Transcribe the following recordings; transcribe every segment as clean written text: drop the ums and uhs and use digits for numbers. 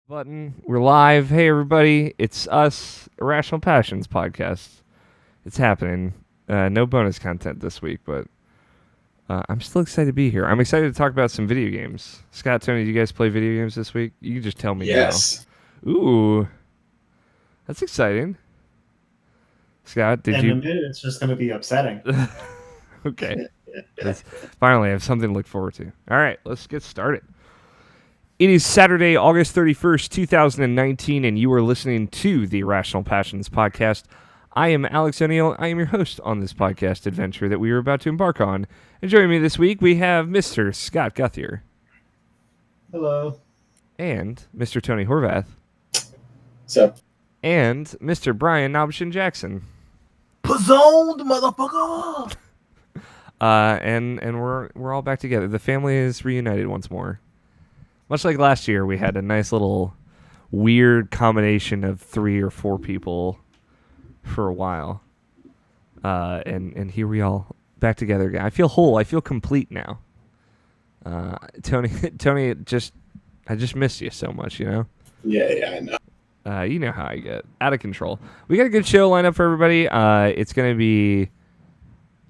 Button. We're live. Hey, everybody. It's us, Irrational Passions podcast. It's happening. No bonus content this week, but I'm still excited to be here. I'm excited to talk about some video games. Scott, Tony, do you guys play video games this week? You can just tell me Yes. now. Ooh, that's exciting. Scott, did In you? a minute, it's just going to be upsetting. Okay. Finally, I have something to look forward to. All right, let's get started. It is Saturday, August 31st, 2019, and you are listening to the Irrational Passions podcast. I am Alex O'Neill. I am your host on this podcast adventure that we are about to embark on. And joining me this week, we have Mr. Scott Guthier. Hello. And Mr. Tony Horvath. So, And Mr. Brian Nobshin Jackson. Pazoned, motherfucker! And we're all back together. The family is reunited once more. Much like last year, we had a nice little weird combination of 3 or 4 people for a while. And here we all back together again. I feel whole. I feel complete now. Tony, I just miss you so much, you know? yeah, I know. You know how I get. Out of control. We got a good show lined up for everybody. It's going to be...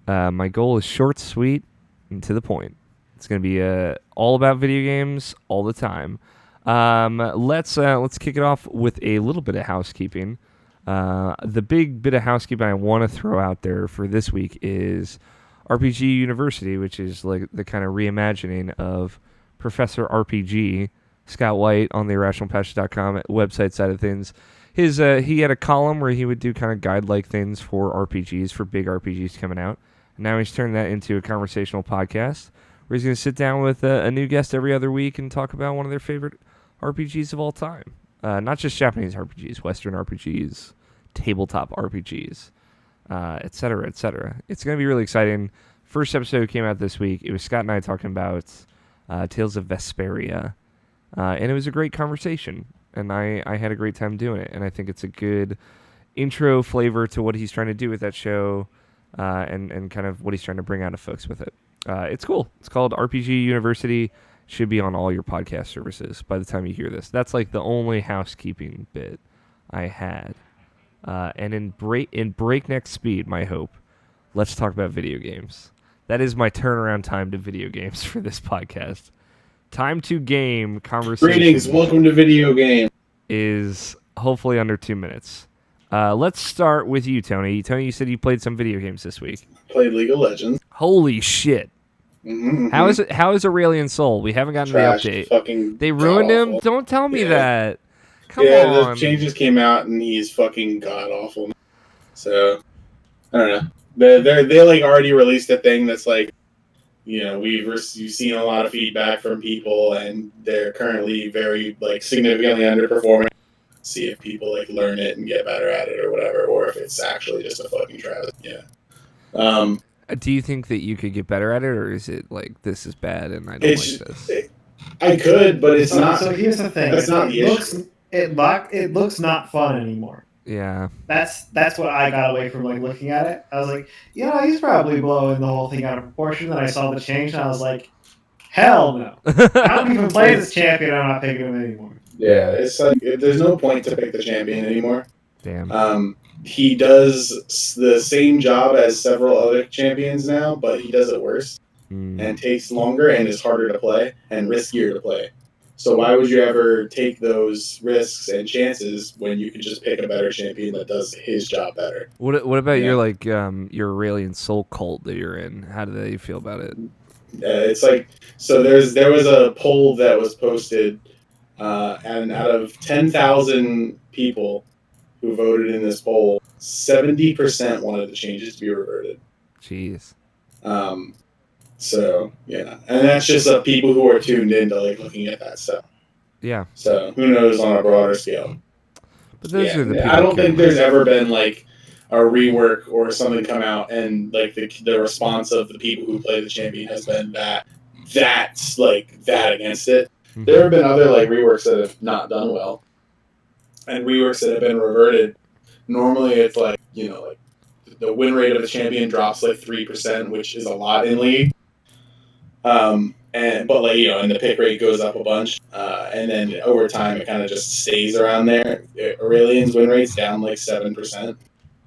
my goal is short, sweet, and to the point. It's going to be all about video games all the time. Let's kick it off with a little bit of housekeeping. The big bit of housekeeping I want to throw out there for this week is RPG University, which is like the kind of reimagining of Professor RPG, Scott White on the irrationalpassion.com website side of things. He had a column where he would do kind of guide-like things for RPGs, for big RPGs coming out. Now he's turned that into a conversational podcast where he's going to sit down with a new guest every other week and talk about one of their favorite RPGs of all time. Not just Japanese RPGs, Western RPGs, tabletop RPGs, et cetera, et cetera. It's going to be really exciting. First episode came out this week. It was Scott and I talking about Tales of Vesperia, and it was a great conversation, and I had a great time doing it, and I think it's a good intro flavor to what he's trying to do with that show. And kind of what he's trying to bring out of folks with it. It's cool. It's called RPG University. Should be on all your podcast services by the time you hear this. That's like the only housekeeping bit I had. And in breakneck speed, my hope, let's talk about video games. That is my turnaround time to video games for this podcast. Time to game conversation. Greetings, welcome to Video Game. Is hopefully under 2 minutes. Let's start with you, Tony. Tony, you said you played some video games this week. Played League of Legends. Holy shit! Mm-hmm. How is it? How is Aurelion Sol? We haven't gotten Trash, the update. fucking They ruined him. god-awful. Don't tell me Yeah. that. Come Yeah, on. the changes came out and he's fucking god awful. So I don't know. They like already released a thing that's like, you know, you've seen a lot of feedback from people and they're currently very like significantly underperforming. See if people like learn it and get better at it or whatever, or if it's actually just a fucking travesty. Yeah. Do you think that you could get better at it, or is it like this is bad and I don't It's like this? I could, but it's not. So here's the thing. That's not the issue. It looks not fun anymore. Yeah. That's what I got away from like looking at it. I was like, he's probably blowing the whole thing out of proportion. Then I saw the change and I was like, hell no. I don't even play this champion. I'm not picking him anymore. Yeah, it's like there's no point to pick the champion anymore. Damn. He does the same job as several other champions now, but he does it worse and takes longer and is harder to play and riskier to play. So why would you ever take those risks and chances when you could just pick a better champion that does his job better? What about Yeah. your Aurelion Soul cult that you're in? How do they feel about it? It's like, so there was a poll that was posted, and out of 10,000 people who voted in this poll, 70% wanted the changes to be reverted. Jeez. So yeah, and that's just people who are tuned into like looking at that stuff. Yeah. So who knows on a broader scale? But those are the people I don't who think care there's about ever been like a rework or something come out and like the response of the people who play the champion has been that's like that against it. Mhm. There have been other like reworks that have not done well, and reworks that have been reverted. Normally, it's like like the win rate of the champion drops like 3%, which is a lot in League. but like and the pick rate goes up a bunch, and then over time it kind of just stays around there. Aurelian's win rate's down like 7%.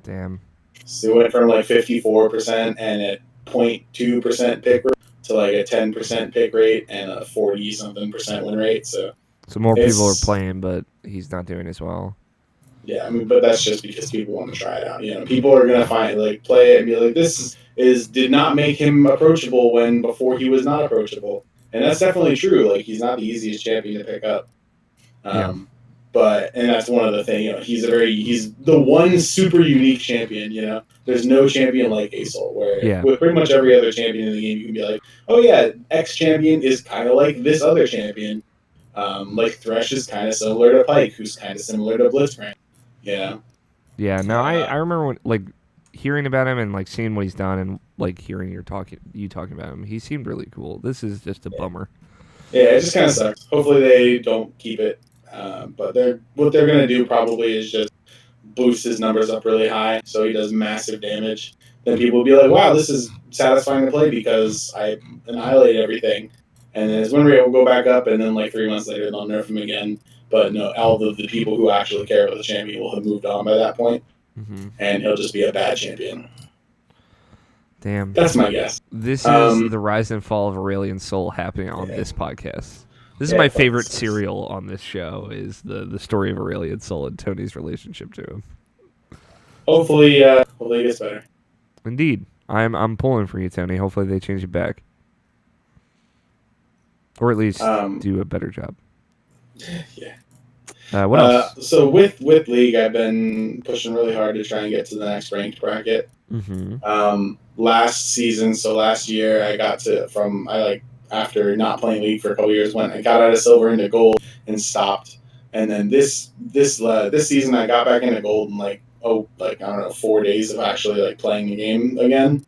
Damn. So it went from like 54% and a 0.2% pick rate to like a 10% pick rate and a 40 something percent win rate. So more people are playing, but he's not doing as well. Yeah, I mean, but that's just because people want to try it out. People are gonna play it and be like, this did not make him approachable when before he was not approachable, and that's definitely true. Like he's not the easiest champion to pick up. And that's one of the things. He's the one super unique champion. There's no champion like Asol, where with pretty much every other champion in the game, you can be like, oh yeah, X champion is kind of like this other champion. Like Thresh is kind of similar to Pike, who's kind of similar to Blitzcrank. Yeah. No, I remember hearing about him and like seeing what he's done and like hearing you talking about him. He seemed really cool. This is just a bummer. Yeah, it just kind of sucks. Hopefully they don't keep it. But what they're gonna do probably is just boost his numbers up really high so he does massive damage. Then people will be like, wow, this is satisfying to play because I annihilate everything. And then his win rate will go back up, and then like 3 months later they'll nerf him again. But no, all of the people who actually care about the champion will have moved on by that point, and he'll just be a bad champion. Damn. That's my guess. This is the rise and fall of Aurelian Sol happening on this podcast. This is my favorite serial on this show, is the story of Aurelian Sol and Tony's relationship to him. Hopefully it gets better. Indeed. I'm pulling for you, Tony. Hopefully they change it back. Or at least do a better job. Yeah. What else? So with League, I've been pushing really hard to try and get to the next ranked bracket. Last season, so last year, after not playing League for a couple years, I got out of silver into gold and stopped. And then this season, I got back into gold in I don't know, 4 days of actually playing the game again.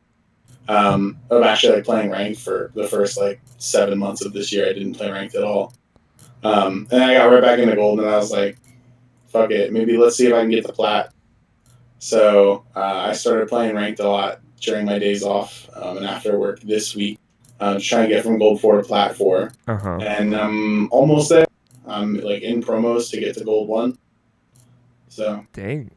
Of actually playing ranked for the first 7 months of this year. I didn't play ranked at all. And I got right back into gold, and I was like, fuck it, maybe let's see if I can get to plat. So I started playing ranked a lot during my days off and after work this week, trying to get from gold 4 to plat 4. And I'm almost there. I'm in promos to get to gold 1. So dang.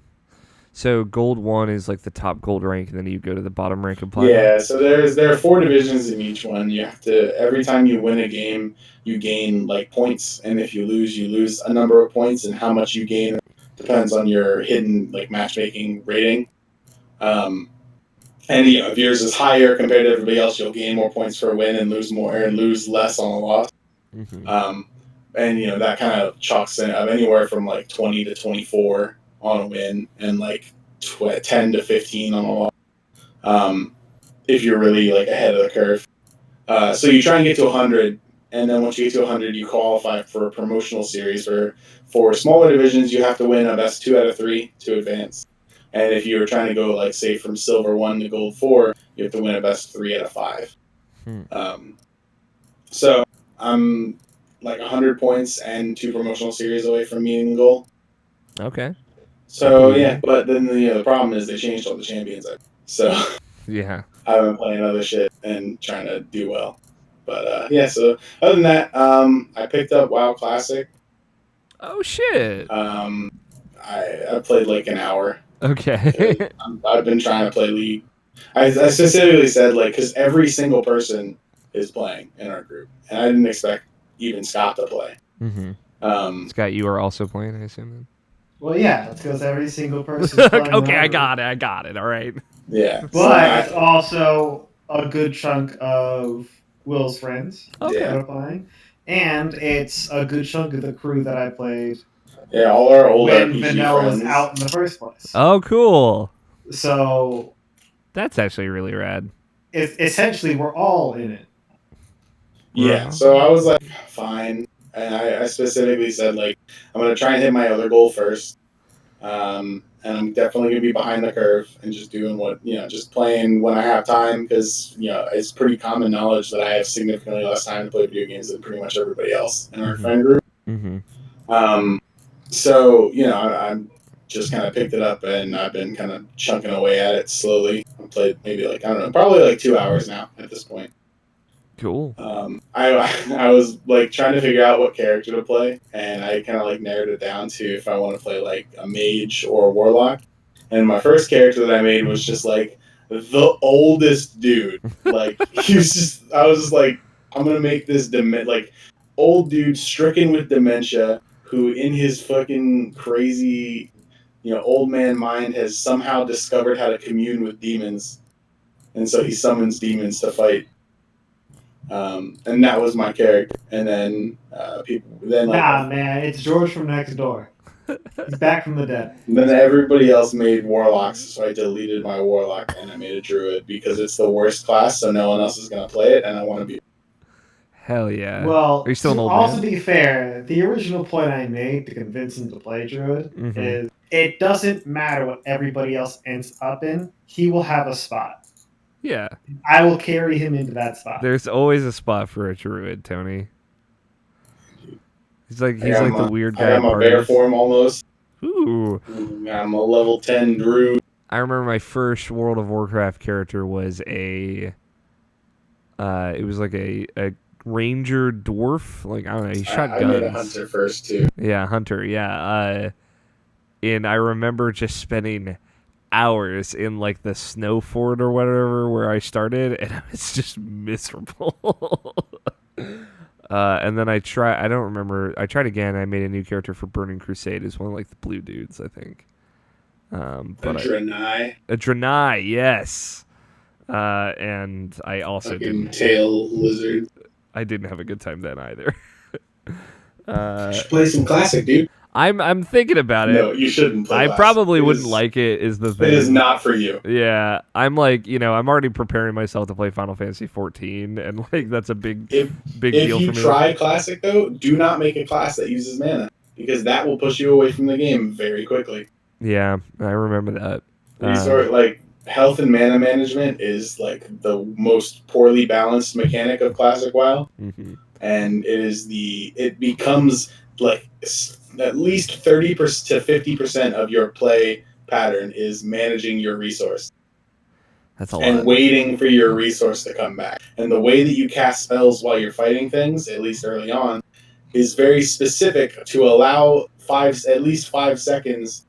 So gold 1 is the top gold rank, and then you go to the bottom rank of plat. Yeah, so there are 4 divisions in each one. You have to, every time you win a game, you gain points, and if you lose a number of points, and how much you gain depends on your hidden matchmaking rating. And if yours is higher compared to everybody else, you'll gain more points for a win and lose less on a loss. And that kind of chalks in anywhere from 20 to 24 on a win and 10 to 15 on a loss. If you're really ahead of the curve. So you try and get to 100, and then once you get to 100, you qualify for a promotional series where for smaller divisions, you have to win a best 2 out of 3 to advance. And if you're trying to go, say, from silver 1 to gold 4, you have to win a best 3 out of 5. So I'm 100 points and 2 promotional series away from meeting the goal. Okay. So, yeah, but then the problem is they changed all the champions. So yeah, I've been playing other shit and trying to do well. But, so other than that, I picked up WoW Classic. Oh, shit. I played an hour. Okay. I've been trying to play League. I specifically said, because every single person is playing in our group. And I didn't expect even Scott to play. Scott, you are also playing, I assume, then? Well, yeah, it's because every single person. Okay, I got it. All right. Yeah, but it's also a good chunk of Will's friends that are playing, and it's a good chunk of the crew that I played. Yeah, all our old when RPG Vanilla friends. was out in the first place. Oh, cool. So that's actually really rad. Essentially, we're all in it. Yeah, so I was fine. And I specifically said, I'm going to try and hit my other goal first. And I'm definitely going to be behind the curve and just doing just playing when I have time because, it's pretty common knowledge that I have significantly less time to play video games than pretty much everybody else in our friend group. So, I'm just kind of picked it up and I've been kind of chunking away at it slowly. I've played maybe I don't know, probably 2 hours now at this point. Cool. I was like trying to figure out what character to play, and I kind of like narrowed it down to if I want to play like a mage or a warlock. And my first character that I made was just like the oldest dude. Like he was just, I was just like, I'm gonna make this like old dude stricken with dementia, who in his fucking crazy, old man mind has somehow discovered how to commune with demons, and so he summons demons to fight. And that was my character. And then Nah, man, it's George from next door. He's back from the dead. then everybody else made warlocks, so I deleted my warlock and I made a druid because it's the worst class, so no one else is gonna play it, and I want to be. Hell yeah. Well, Are you still an to old also man? be fair, the original point I made to convince him to play Druid Mhm. is it doesn't matter what everybody else ends up in. He will have a spot. Yeah. I will carry him into that spot. There's always a spot for a druid, Tony. He's like I got the weird I guy got at my bear parties. form almost. Ooh. I'm a level 10 druid. I remember my first World of Warcraft character was it was like a ranger dwarf. Like, I don't know, he shot I guns. made a hunter first too. Yeah, hunter, yeah. And I remember just spending hours in like the snow fort or whatever where I started, and I was just miserable. And then I don't remember. I tried again. I made a new character for Burning Crusade as one of like the blue dudes, I think. But Draenei. a Draenei, yes. And I also Fucking tail lizard. I didn't have a good time then either. You should play some classic, dude. I'm thinking about it. No, you shouldn't play I classic. probably It wouldn't is- like it. Is the thing? It is not for you. Yeah, I'm like, I'm already preparing myself to play Final Fantasy 14, and like that's a big If deal you for me. try classic though, do not make a class that uses mana because that will push you away from the game very quickly. Yeah, I remember that. Like health and mana management is like the most poorly balanced mechanic of classic WoW, Mhm. and it becomes like at least 30% to 50% of your play pattern is managing your resource That's a lot. and waiting for your resource to come back. And the way that you cast spells while you're fighting things, at least early on, is very specific to allow at least 5 seconds,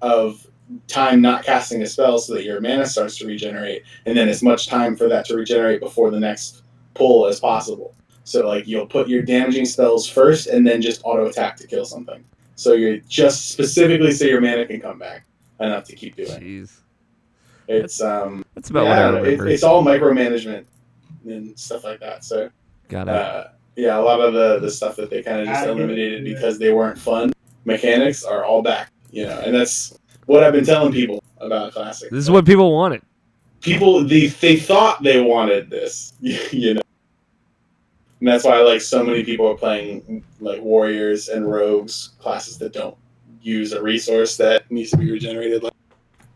of time not casting a spell so that your mana starts to regenerate, and then as much time for that to regenerate before the next pull as possible. So like you'll put your damaging spells first and then just auto attack to kill something. So you're just specifically so your mana can come back enough to keep doing. Jeez, It's that's about what I remember. It's all micromanagement and stuff like that. So Got it. yeah, a lot of the stuff that they kind of just eliminated because they weren't fun mechanics are all back. And that's what I've been telling people about classic. This is what people wanted. People they thought they wanted this, and that's why like so many people are playing like warriors and rogues classes that don't use a resource that needs to be regenerated,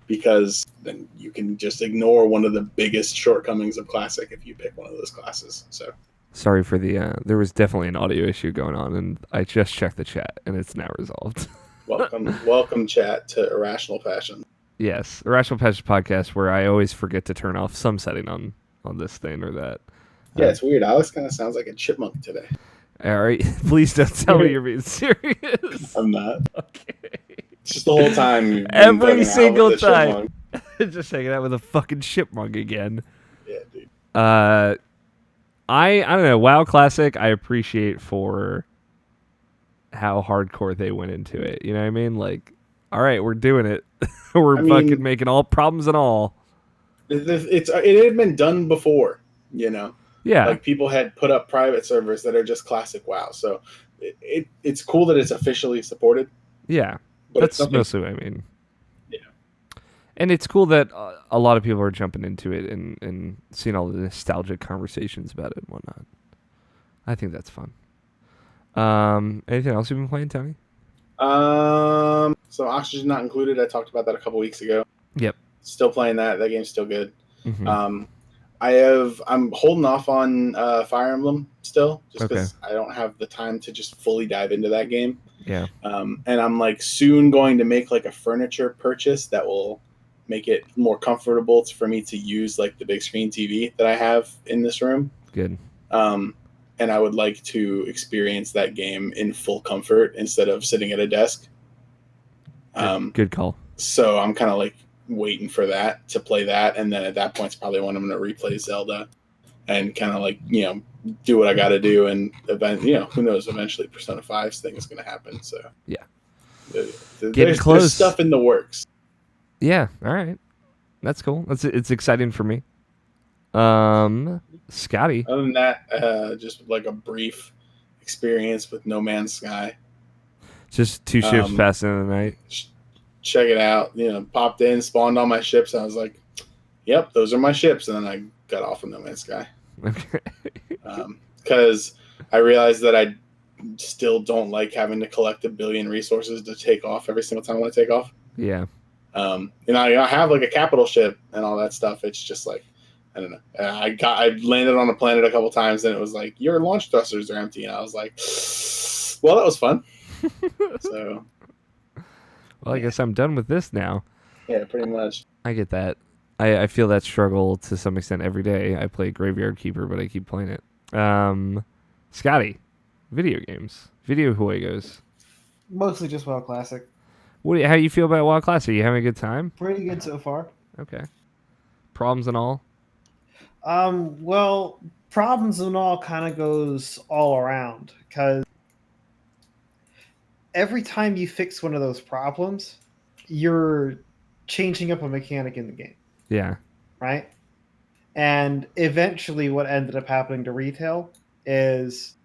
because then you can just ignore one of the biggest shortcomings of classic if you pick one of those classes. So Sorry for the. There was definitely an audio issue going on, and I just checked the chat, and it's now resolved. welcome chat to Irrational Passion. Yes, Irrational Passion podcast, where I always forget to turn off some setting on this thing or that. Yeah, it's weird. Alex kind of sounds like a chipmunk today. All right, please don't tell me you're being serious. I'm not. Okay. Just the whole time. you've been Every fucking out single with the time. chipmunk. Just hanging out with a fucking chipmunk again. Yeah, dude. I don't know. WoW Classic, I appreciate for how hardcore they went into it. You know what I mean? Like, all right, we're doing it. We're fucking making all problems and all. It had been done before, Yeah. Like people had put up private servers that are just classic WoW. So it's cool that it's officially supported. Yeah. But That's mostly what I mean. Yeah. And it's cool that a lot of people are jumping into it and seeing all the nostalgic conversations about it and whatnot. I think that's fun. Anything else you've been playing, Tony? So Oxygen Not Included. I talked about that a couple weeks ago. Yep. Still playing that. That game's still good. Mm-hmm. I'm holding off on Fire Emblem still, just because Okay. I don't have the time to just fully dive into that game. Yeah. And I'm like soon going to make like a furniture purchase that will make it more comfortable for me to use like the big screen TV that I have in this room. Good. And I would like to experience that game in full comfort instead of sitting at a desk. Good call. So I'm kind of like waiting for that to play that, and then at that point, it's probably when I'm going to replay Zelda and kind of like do what I got to do, and who knows? Eventually, Persona 5's thing is going to happen. So Yeah. There's close. stuff in the works. Yeah. All right. That's cool. It's exciting for me. Scotty. Other than that, just like a brief experience with No Man's Sky. Just 2 ships passing in the night. Check it out. Popped in, spawned all my ships. And I was like, "Yep, those are my ships." And then I got off of No Man's Sky Okay. because I realized that I still don't like having to collect 1 billion resources to take off every single time I want to take off. Yeah. I have like a capital ship and all that stuff. It's just like, I don't know. I landed on a planet a couple times and it was like, your launch thrusters are empty, and I was like, well, that was fun. So, Well, I guess I'm done with this now. yeah, pretty much. I get that. I feel that struggle to some extent every day. I play Graveyard Keeper, but I keep playing it. Scotty, video games, video Juegos. Mostly just WoW Classic. How do you feel about WoW Classic? Are you having a good time? Pretty good so far. Okay. Problems and all? Well, problems and all kind of goes all around, because every time you fix one of those problems, you're changing up a mechanic in the game, Yeah. right? And eventually what ended up happening to retail is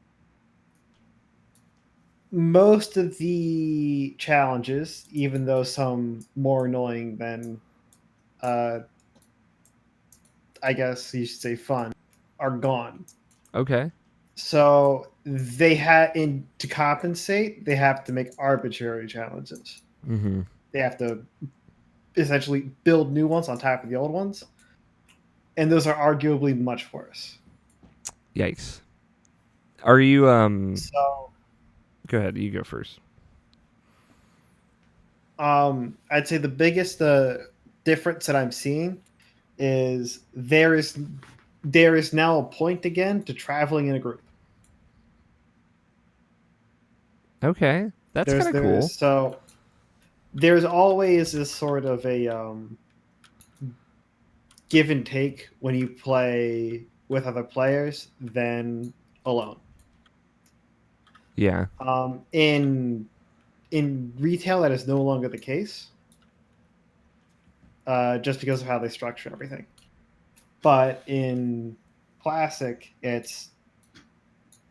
most of the challenges, even though some more annoying than I guess you should say fun, are gone. Okay. So they to compensate, they have to make arbitrary challenges. Mm-hmm. They have to essentially build new ones on top of the old ones, and those are arguably much worse. Yikes. Are you So go ahead, you go first. I'd say the biggest difference that I'm seeing is there is now a point again to traveling in a group. Okay. That's kind of cool. So there's always this sort of a give and take when you play with other players than alone. Yeah. In retail, that is no longer the case, just because of how they structure everything. But in Classic, it's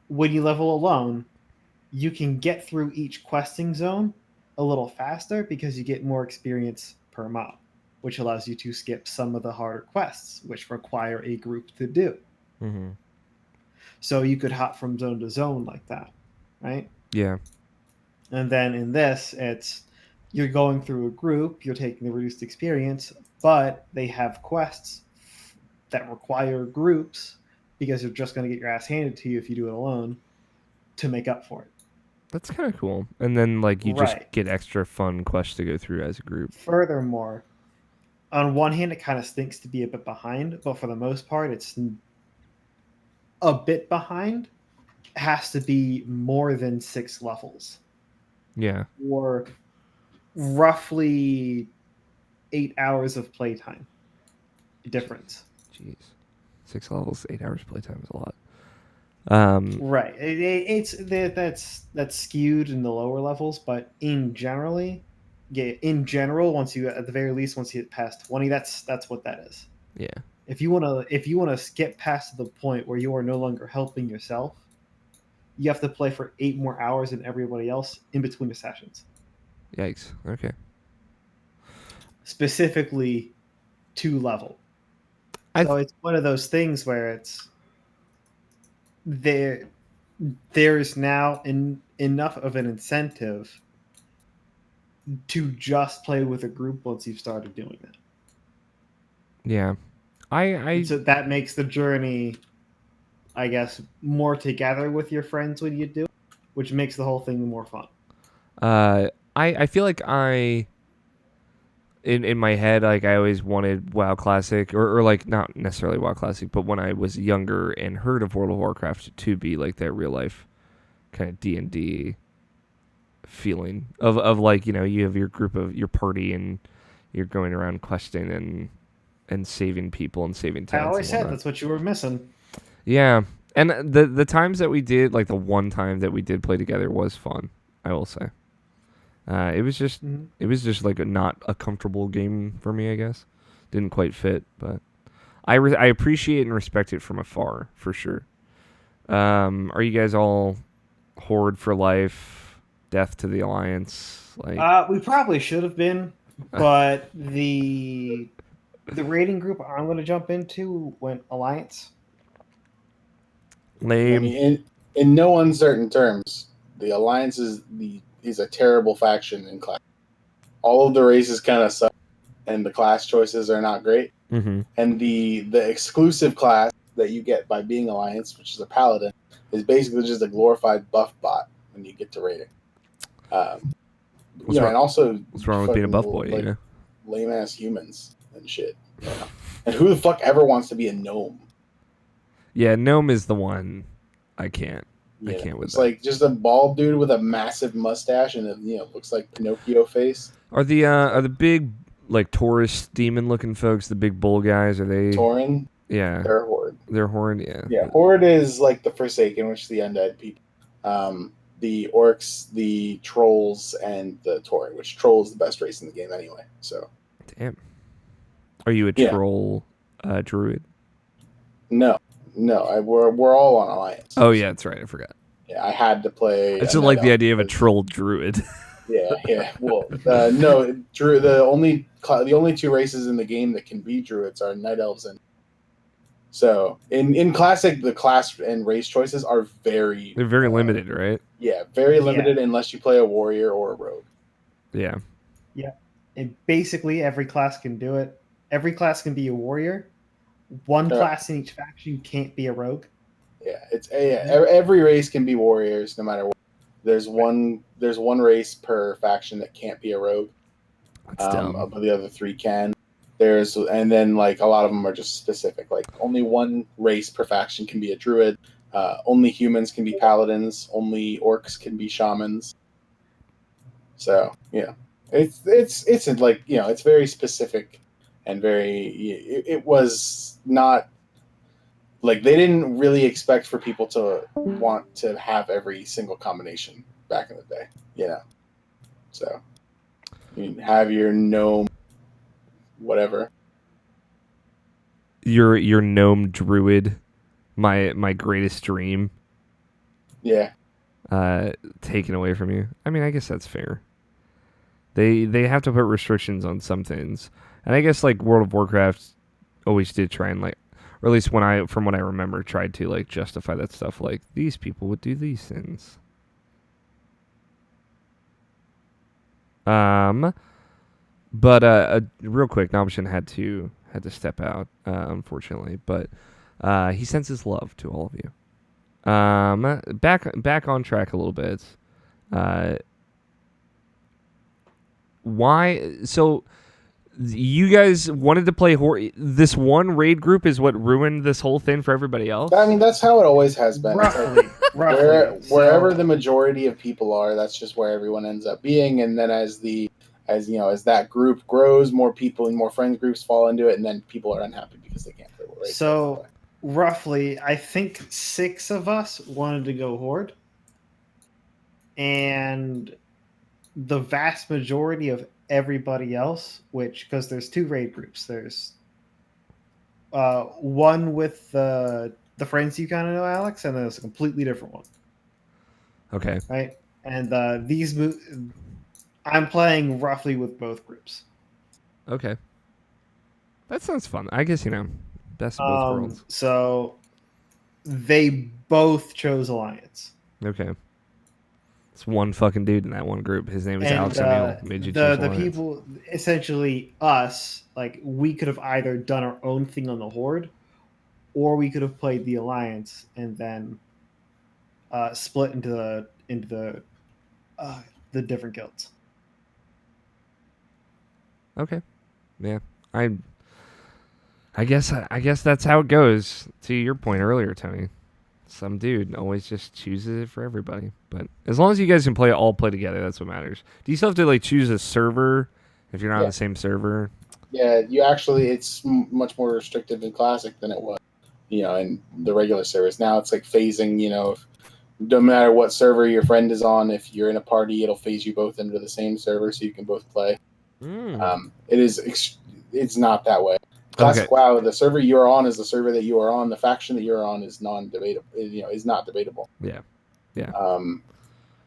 when you level alone, you can get through each questing zone a little faster because you get more experience per mob, which allows you to skip some of the harder quests, which require a group to do. Mm-hmm. So you could hop from zone to zone like that, right? Yeah. And then in this, it's you're going through a group, you're taking the reduced experience, but they have quests that require groups because you're just going to get your ass handed to you if you do it alone to make up for it. That's kind of cool. And then like you just Right. get extra fun quests to go through as a group. Furthermore, on one hand, it kind of stinks to be a bit behind, but for the most part, it's a bit behind. It has to be more than 6 levels. Yeah. Or roughly 8 hours of playtime difference. Jeez. 6 levels, 8 hours playtime is a lot. Right. That's skewed in the lower levels, but in general, once you at the very least once you hit past 20, that's what that is. Yeah. If you wanna skip past the point where you are no longer helping yourself, you have to play for 8 more hours than everybody else in between the sessions. Yikes. Okay. Specifically 2 level. So it's one of those things where it's there is now enough of an incentive to just play with a group once you've started doing that. Yeah. So that makes the journey, I guess, more together with your friends when you do it, which makes the whole thing more fun. I feel like I in my head, like I always wanted WoW Classic, or like not necessarily WoW Classic, but when I was younger and heard of World of Warcraft to be like that real life kind of D&D feeling of like, you know, you have your group of your party and you're going around questing and saving people and saving I towns always and said whatnot. that's what you were missing. Yeah, and the times that we did, like the one time that we did play together, was fun. I will say, it was just like not a comfortable game for me. I guess didn't quite fit, but I appreciate and respect it from afar for sure. Are you guys all Horde for life, death to the Alliance? Like, We probably should have been, but the rating group I'm going to jump into went Alliance. I lame. mean, in no uncertain terms, the Alliance is a terrible faction in class. All of the races kind of suck, and the class choices are not great. Mm-hmm. And the exclusive class that you get by being Alliance, which is a Paladin, is basically just a glorified buff bot when you get to rating. What's wrong- and also What's wrong with being a buff boy? like You know? lame ass humans and shit. Yeah. And who the fuck ever wants to be a gnome? Yeah, gnome is the one. I can't. I can't with It's that. like just a bald dude with a massive mustache and looks like Pinocchio face. Are the big like Taurus demon looking folks, the big bull guys? Are they? Tauren, Yeah, they're Horde. they're Horde. Yeah. Yeah, Horde is like the Forsaken, which is the undead people. The orcs, the trolls, and the Tauren, which troll is the best race in the game anyway. So Damn. Are you a Yeah. troll druid? no, we're all on Alliance. Oh yeah, that's right. I forgot. Yeah, I had to play. I just like the idea of a troll druid. Yeah. Well, no, the only two races in the game that can be druids are night elves and. So in classic, the class and race choices are very They're very limited, right? Yeah, very limited unless you play a warrior or a rogue. Yeah. Yeah, and basically every class can do it. Every class can be a warrior. One class in each faction can't be a rogue. Yeah, every race can be warriors no matter what. There's one race per faction that can't be a rogue. That's dumb. But the other three can. And then like a lot of them are just specific. Like only one race per faction can be a druid. Only humans can be paladins. Only orcs can be shamans. So it's like it's very specific and very. It was not like they didn't really expect for people to want to have every single combination back in the day. So you have your gnome, whatever. Your gnome druid, my greatest dream. Yeah. Taken away from you. I mean, I guess that's fair. They have to put restrictions on some things, and I guess like World of Warcraft always did try and like, or at least from what I remember, tried to like justify that stuff. Like these people would do these things. But real quick, Nabshin had to step out, unfortunately. But he sends his love to all of you. Back on track a little bit. Why? So you guys wanted to play this one raid group is what ruined this whole thing for everybody else? I mean, that's how it always has been. Roughly. Wherever the majority of people are, that's just where everyone ends up being. And then as that group grows, more people and more friends groups fall into it, and then people are unhappy because they can't play raid. So roughly, I think 6 of us wanted to go Horde, and the vast majority of everybody else, because there's 2 raid groups. There's one with the friends you kind of know, Alex, and there's a completely different one. Okay. Right, and I'm playing roughly with both groups. Okay. That sounds fun. I guess best of both worlds. So they both chose Alliance. Okay. It's one fucking dude in that one group. His name is Alex O'Neill. Made you choose the Alliance. people, essentially us, like we could have either done our own thing on the Horde, or we could have played the Alliance and then split into the different guilds. Okay. Yeah. I guess that's how it goes. To your point earlier, Tony. Some dude always just chooses it for everybody. But as long as you guys can all play together, that's what matters. Do you still have to like choose a server if you're not on the same server? Yeah, you actually, it's much more restrictive in Classic than it was, in the regular servers. Now it's like phasing, if, no matter what server your friend is on, if you're in a party, it'll phase you both into the same server so you can both play. It's not that way. Classic Okay. WoW, the server you're on is the server that you are on. The faction that you're on is non-debatable. Is not debatable. Yeah. Yeah. I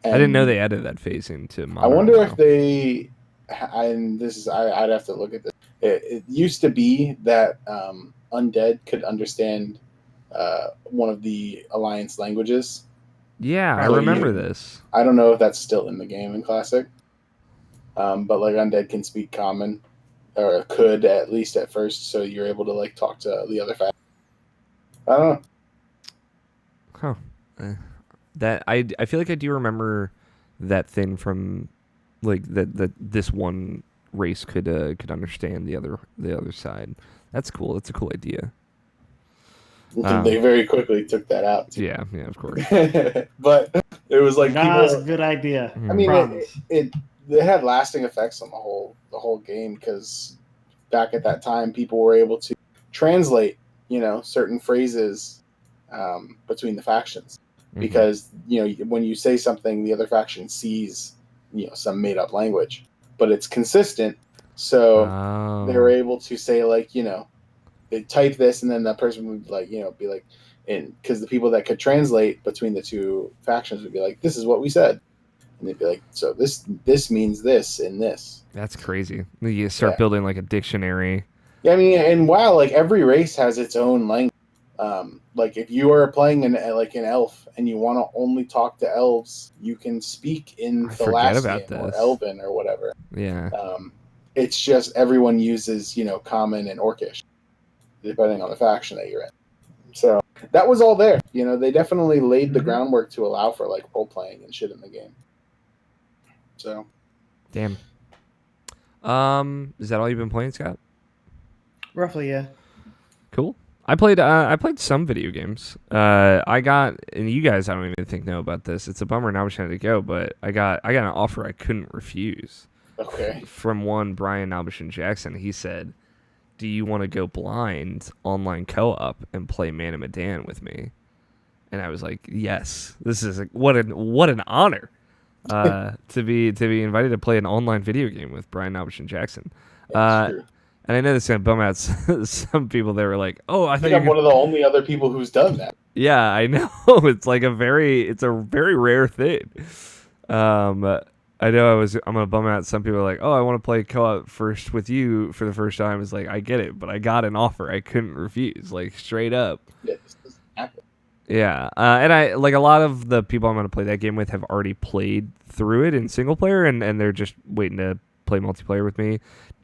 didn't know And they added that phasing to modern. I wonder if WoW. they, and this is, I'd have to look at this. It used to be that undead could understand one of the alliance languages. Yeah, I So remember this. I don't know if that's still in the game in Classic, but like undead can speak common, or could at least at first. So you're able to like talk to the other faction. I don't know. Huh. That I feel like I do remember that thing from like that this one race could understand the other side. That's cool. That's a cool idea. They very quickly took that out. Too. Yeah, of course. But it was like Nah, it's a good idea. I mean, Promise. it had lasting effects on the whole game because back at that time, people were able to translate, certain phrases between the factions because when you say something, the other faction sees some made up language, but it's consistent, so they were able to say like they type this, and then that person would like be like, and because the people that could translate between the two factions would be like, this is what we said. And they'd be like, so this means this and this. That's crazy. You start building like a dictionary. Yeah, I mean, and wow, like every race has its own language. Like if you are playing an elf and you want to only talk to elves, you can speak in Thalassian or Elven or whatever. Yeah. It's just everyone uses Common and Orcish, depending on the faction that you're in. So that was all there. They definitely laid the groundwork to allow for like role playing and shit in the game. So, damn. Is that all you've been playing, Scott? Roughly, yeah. Cool. I played some video games. I got, and you guys I don't even think know about this. It's a bummer now I'm trying to go, but I got an offer I couldn't refuse. Okay. From one Brian Albishan Jackson. He said, "Do you want to go blind online co-op and play Medan with me?" And I was like, "Yes." This is what an honor. To be invited to play an online video game with Brian Albishan Jackson. True. And I know this is gonna bum out some people. They were like, "Oh, I think I'm one of the only other people who's done that." Yeah, I know. It's like a very rare thing. I know I'm gonna bum out some people are like, "Oh, I want to play co-op first with you for the first time." It's like I get it, but I got an offer I couldn't refuse, like straight up. Yeah, this doesn't happen. Yeah, and I like a lot of the people I'm going to play that game with have already played through it in single player, and they're just waiting to play multiplayer with me.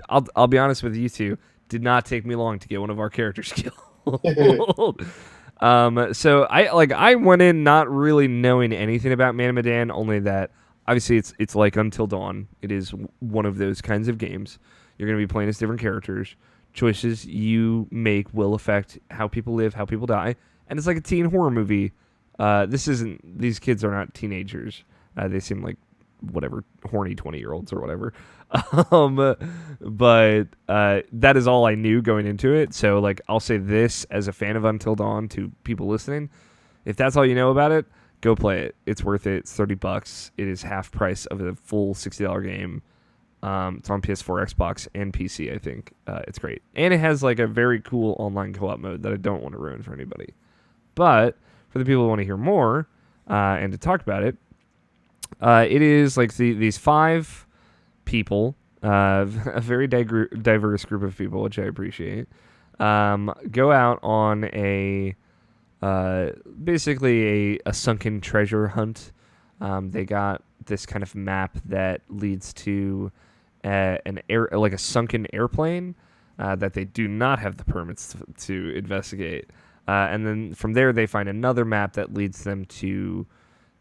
I'll be honest with you two. Did not take me long to get one of our characters killed. So I went in not really knowing anything about Man of Medan, only that obviously it's like Until Dawn. It is one of those kinds of games. You're going to be playing as different characters. Choices you make will affect how people live, how people die. And it's like a teen horror movie. These kids are not teenagers. They seem like whatever, horny 20-year-olds or whatever. But that is all I knew going into it. So like I'll say this as a fan of Until Dawn to people listening. If that's all you know about it, go play it. It's worth it. It's $30. It is half price of a full $60 game. It's on PS4, Xbox, and PC, I think. It's great. And it has like a very cool online co-op mode that I don't want to ruin for anybody. But for the people who want to hear more and to talk about it, it is like these 5 people, a very diverse group of people, which I appreciate, go out on basically a sunken treasure hunt. They got this kind of map that leads to a sunken airplane that they do not have the permits to investigate. And then from there, they find another map that leads them to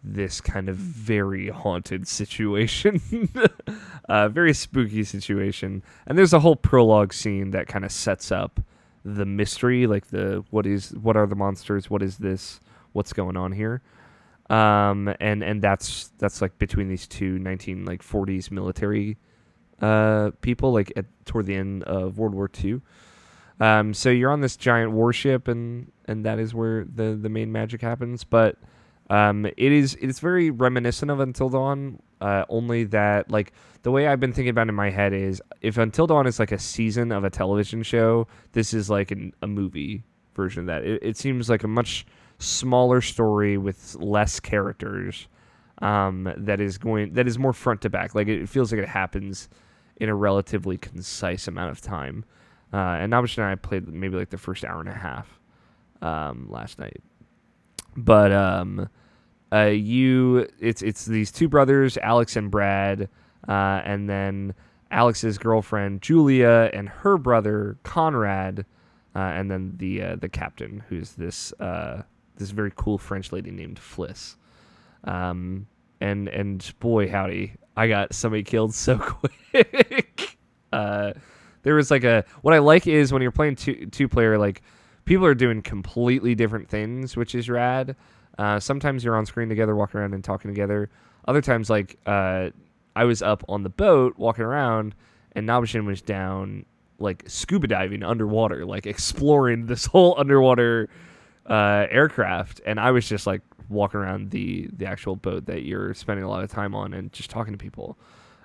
this kind of very haunted situation, very spooky situation. And there's a whole prologue scene that kind of sets up the mystery, like what are the monsters, what is this, what's going on here. And that's like between these two 1940s military people, like toward the end of World War II. So you're on this giant warship, and that is where the main magic happens. But it's very reminiscent of Until Dawn, only that, like, the way I've been thinking about it in my head is, if Until Dawn is like a season of a television show, this is like a movie version of that. It seems like a much smaller story with less characters, that is more front to back. Like, it feels like it happens in a relatively concise amount of time. And Nabish and I played maybe like the first hour and a half last night. But it's these two brothers, Alex and Brad, and then Alex's girlfriend Julia and her brother Conrad, and then the captain, who's this very cool French lady named Fliss. And boy howdy, I got somebody killed so quick. There was like what I like is when you're playing two player, like, people are doing completely different things, which is rad. Sometimes you're on screen together, walking around and talking together. Other times, like, I was up on the boat walking around, and Nabishin was down, like, scuba diving underwater, like exploring this whole underwater aircraft, and I was just like walking around the actual boat that you're spending a lot of time on and just talking to people.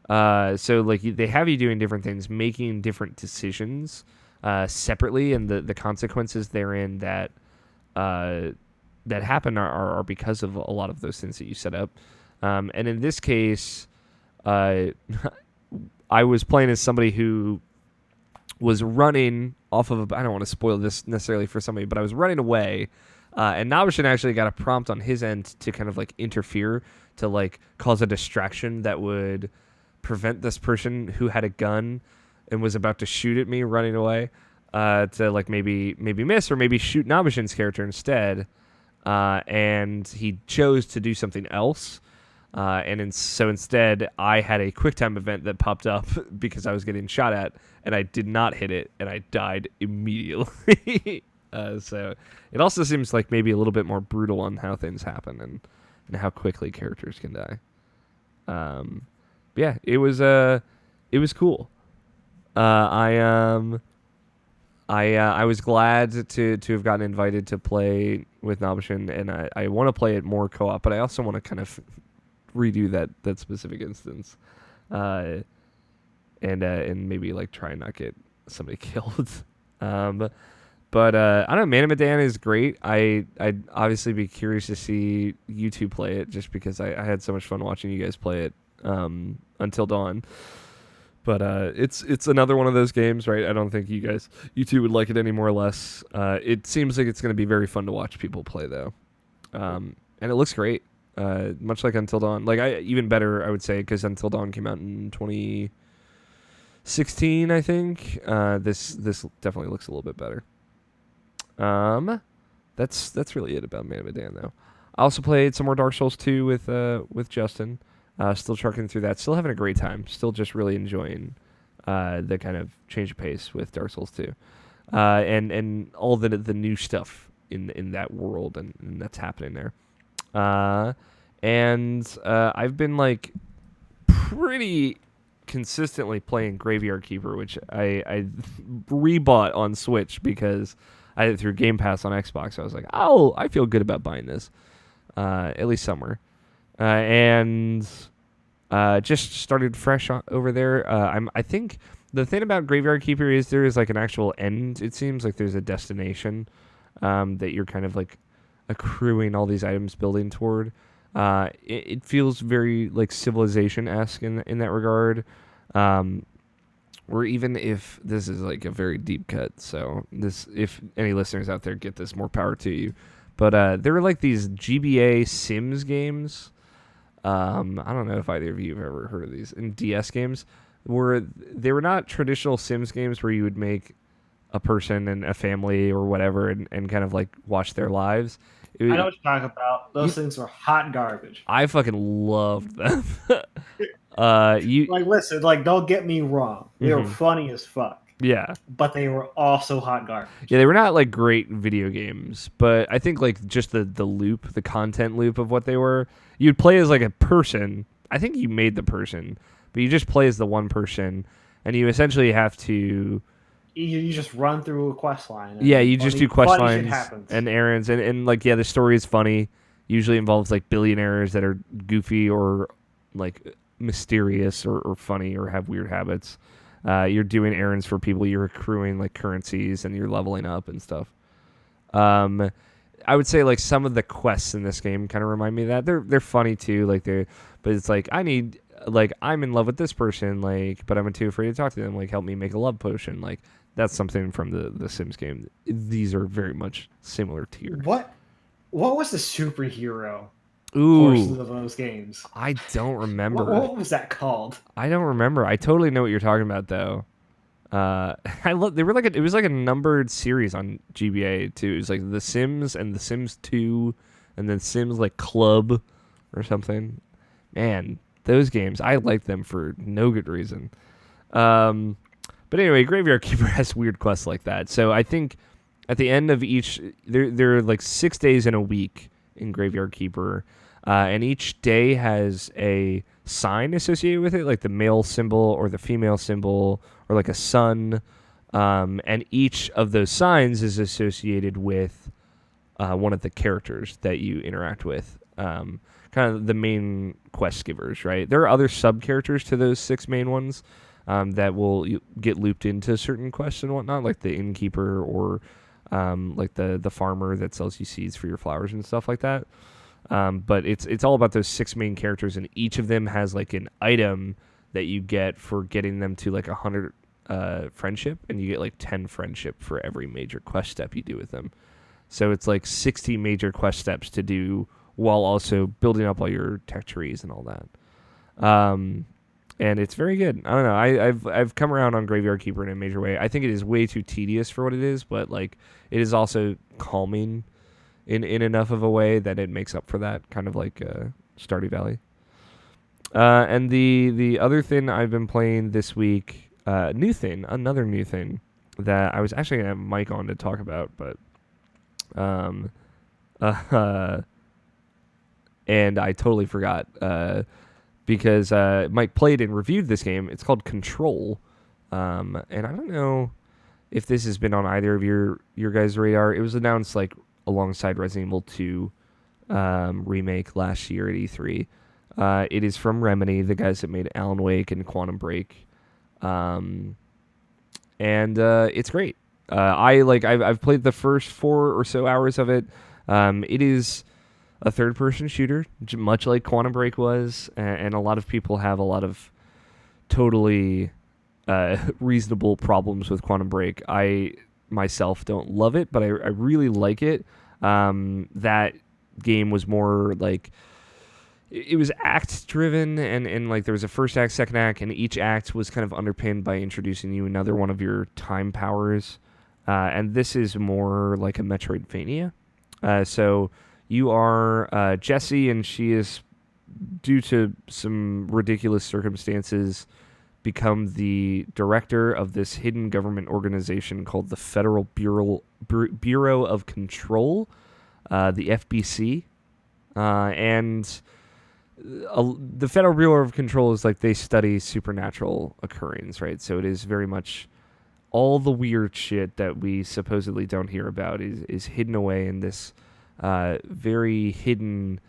So like they have you doing different things, making different decisions separately, and the consequences therein that happen are because of a lot of those things that you set up. And in this case, I was playing as somebody who was running off of I don't want to spoil this necessarily for somebody, but I was running away, and Nabishin actually got a prompt on his end to kind of like interfere, to like cause a distraction that would prevent this person who had a gun and was about to shoot at me running away, to like maybe miss or maybe shoot Nabishin's character instead, and he chose to do something else. So instead, I had a QuickTime event that popped up because I was getting shot at, and I did not hit it, and I died immediately. So it also seems like maybe a little bit more brutal on how things happen and how quickly characters can die. Yeah, it was cool. I was glad to have gotten invited to play with Nabishin, and I want to play it more co-op, but I also want to kind of redo that specific instance, and maybe like try and not get somebody killed. But I don't know, Man of Medan is great. I'd obviously be curious to see you two play it, just because I had so much fun watching you guys play it Until Dawn. But it's another one of those games, right? I don't think you two would like it any more or less. It seems like it's going to be very fun to watch people play, though. And it looks great. Much like Until Dawn. Like, even better, I would say, because Until Dawn came out in 2016, I think. This definitely looks a little bit better. That's really it about Man of Medan, though. I also played some more Dark Souls 2 with Justin. Still trucking through that. Still having a great time. Still just really enjoying the kind of change of pace with Dark Souls 2. And all the new stuff in that world and that's happening there. And I've been like pretty consistently playing Graveyard Keeper, which I rebought on Switch because I did it through Game Pass on Xbox. So I was like, oh, I feel good about buying this, at least somewhere. And just started fresh over there. I think the thing about Graveyard Keeper is there is like an actual end. It seems like there's a destination that you're kind of like accruing all these items building toward. It feels very like Civilization-esque in that regard. Or even if this is like a very deep cut, so if any listeners out there get this, more power to you. But there are like these GBA Sims games. I don't know if either of you have ever heard of these in DS games, where they were not traditional Sims games where you would make a person and a family or whatever and kind of like watch their lives. I know what you're talking about. Those things were hot garbage. I fucking loved them. You Like, listen, like, don't get me wrong. They were funny as fuck. Yeah. But they were also hot garbage. Yeah, they were not like great video games, but I think like just the loop, the content loop of what they were. You'd play as like a person. I think you made the person, but you just play as the one person, and you essentially have to. You just run through a quest line. Yeah, you just do quest funny shit lines happens. and errands, and like the story is funny. Usually involves like billionaires that are goofy or like mysterious or funny or have weird habits. You're doing errands for people. You're accruing like currencies and you're leveling up and stuff. I would say like some of the quests in this game kind of remind me of that. They're funny too. But it's like I'm in love with this person. Like, but I'm too afraid to talk to them. Like, help me make a love potion. Like, that's something from the Sims game. These are very much similar tier. What was the superhero Ooh, portions of those games? I don't remember. What was that called? I don't remember. I totally know what you're talking about though. They were it was like a numbered series on GBA too. It was like The Sims and The Sims 2 and then Sims like Club or something. Man, those games, I like them for no good reason. But anyway, Graveyard Keeper has weird quests like that. So I think at the end of each, there are like 6 days in a week in Graveyard Keeper, and each day has a sign associated with it, like the male symbol or the female symbol or like a sun, and each of those signs is associated with one of the characters that you interact with, kind of the main quest givers, right? There are other sub-characters to those 6 main ones that will get looped into certain quests and whatnot, like the innkeeper or like the farmer that sells you seeds for your flowers and stuff like that. But it's all about those 6 main characters, and each of them has like an item that you get for getting them to like 100 friendship, and you get like 10 friendship for every major quest step you do with them. So it's like 60 major quest steps to do while also building up all your tech trees and all that. And it's very good. I don't know. I've come around on Graveyard Keeper in a major way. I think it is way too tedious for what it is, but like it is also calming in enough of a way that it makes up for that, kind of like Stardew Valley. And the other thing I've been playing this week, another new thing that I was actually gonna have Mike on to talk about, but and I totally forgot because Mike played and reviewed this game. It's called Control, and I don't know if this has been on either of your guys' radar. It was announced like alongside Resident Evil 2 remake last year at E3. It is from Remedy, the guys that made Alan Wake and Quantum Break, and it's great. I've played the first 4 or so hours of it. It is a third-person shooter, much like Quantum Break was, and a lot of people have a lot of totally reasonable problems with Quantum Break. I myself don't love it, but I really like it. That game was more like it was act-driven, and like there was a first act, second act, and each act was kind of underpinned by introducing you another one of your time powers. And this is more like a Metroidvania. So you are Jessie, and she is, due to some ridiculous circumstances, become the director of this hidden government organization called the Federal Bureau of Control, the FBC. And the Federal Bureau of Control is like they study supernatural occurrings, right? So it is very much all the weird shit that we supposedly don't hear about is hidden away in this very hidden